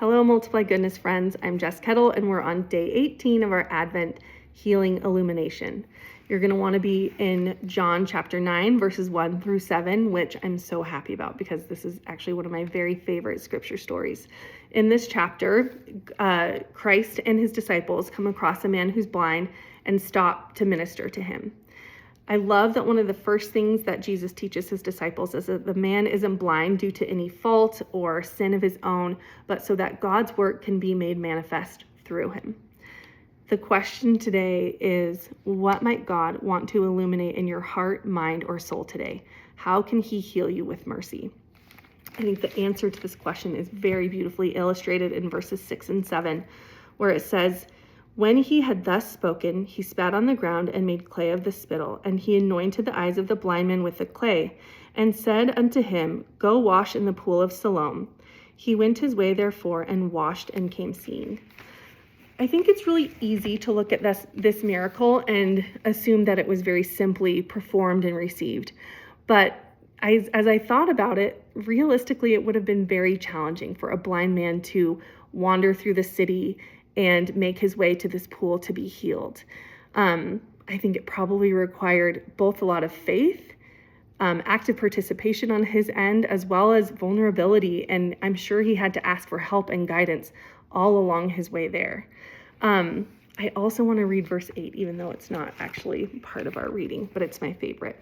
Hello, Multiply Goodness friends. I'm Jess Kettle, and we're on day 18 of our Advent Healing Illumination. You're going to want to be in John chapter 9, verses 1 through 7, which I'm so happy about because this is actually one of my very favorite scripture stories. In this chapter, Christ and his disciples come across a man who's blind and stop to minister to him. I love that one of the first things that Jesus teaches his disciples is that the man isn't blind due to any fault or sin of his own, but so that God's work can be made manifest through him. The question today is, what might God want to illuminate in your heart, mind, or soul today? How can he heal you with mercy? I think the answer to this question is very beautifully illustrated in verses 6 and 7, where it says, "When he had thus spoken, he spat on the ground and made clay of the spittle, and he anointed the eyes of the blind man with the clay, and said unto him, Go wash in the pool of Siloam. He went his way therefore, and washed, and came seeing." I think it's really easy to look at this miracle and assume that it was very simply performed and received. But as I thought about it, realistically, it would have been very challenging for a blind man to wander through the city and make his way to this pool to be healed. I think it probably required both a lot of faith, active participation on his end, as well as vulnerability. And I'm sure he had to ask for help and guidance all along his way there. I also want to read verse 8, even though it's not actually part of our reading, but it's my favorite.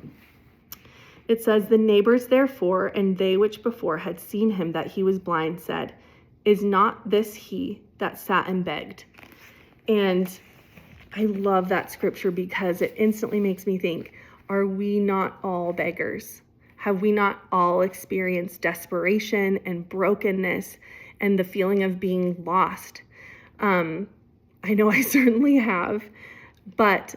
It says, "The neighbors therefore, and they which before had seen him that he was blind, said, Is not this he that sat and begged?" And I love that scripture because it instantly makes me think, are we not all beggars? Have we not all experienced desperation and brokenness and the feeling of being lost? I know I certainly have, but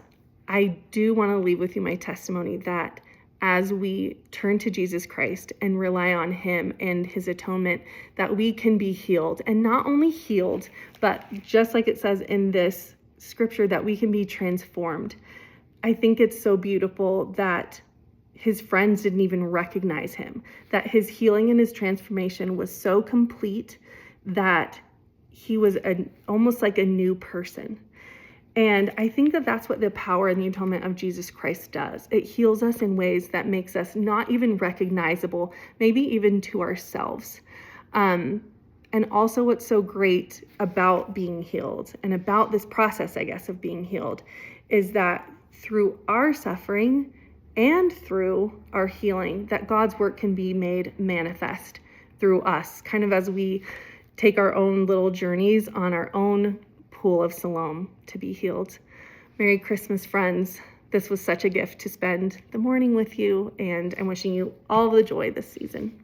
I do want to leave with you my testimony that as we turn to Jesus Christ and rely on him and his atonement, that we can be healed. And not only healed, but just like it says in this scripture, that we can be transformed. I think it's so beautiful that his friends didn't even recognize him, that his healing and his transformation was so complete that he was almost like a new person. And I think that that's what the power and the atonement of Jesus Christ does. It heals us in ways that makes us not even recognizable, maybe even to ourselves. And also what's so great about being healed and about this process, I guess, of being healed is that through our suffering and through our healing, that God's work can be made manifest through us, kind of as we take our own little journeys on our own pool of Siloam to be healed. Merry Christmas, friends. This was such a gift to spend the morning with you, and I'm wishing you all the joy this season.